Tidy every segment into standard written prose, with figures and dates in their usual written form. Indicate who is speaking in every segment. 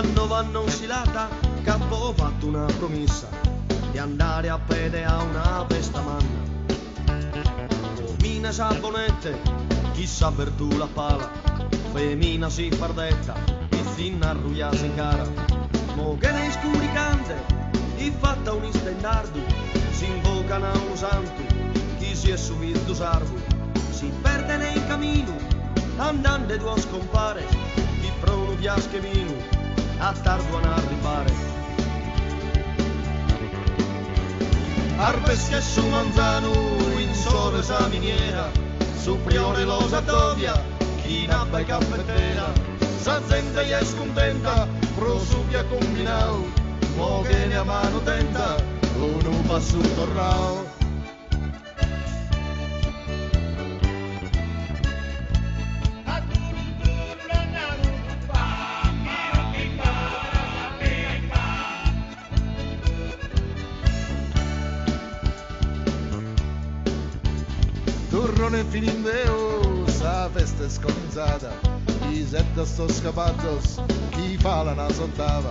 Speaker 1: vanno oscillata che avevo fatto una promessa di andare a piedi a una festa manna. Mina saponette, chissà per tu la pala, femmina si fardetta, e fino a ruiarsi in cara. Mo che nei scuricante, e fatta un istendardo, si invocano a un santo, chi si è subito sarvo, si perde nei cammino, andando e due scompare, chi prono piasche vino, a tardo a arrivare. Arbes che su manzano, in sole sa miniera, su priore lo satovia, chi nappa e caffettera, sa gente è scontenta, prosupia combinao, mo che ne a mano tenta, uno passo torrao.
Speaker 2: Turrone finindeo, sa festa è scominciata, i sette sto scappatos, chi fa la nasottava,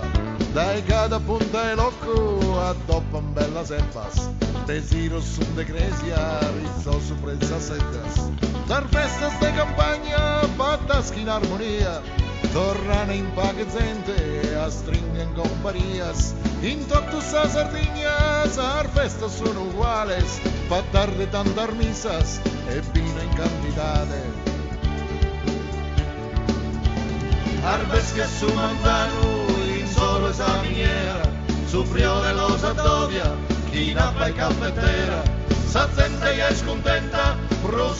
Speaker 2: dai cada punta e locco, a doppa un bella sempas, tesiro su de gresia, rizzo su presa settas, dar festa de campagna, battaschi in armonia, torrane in paghezente, a stringa in comparias, in totto sa Sardegna, sar festa sono uguales, fa tarde tantas misas, e vino in cantitate.
Speaker 1: Arbes che su manzano, in sole sa miniera, su priore lo satovia, chi nappa e caffettera, sa gente è scontenta,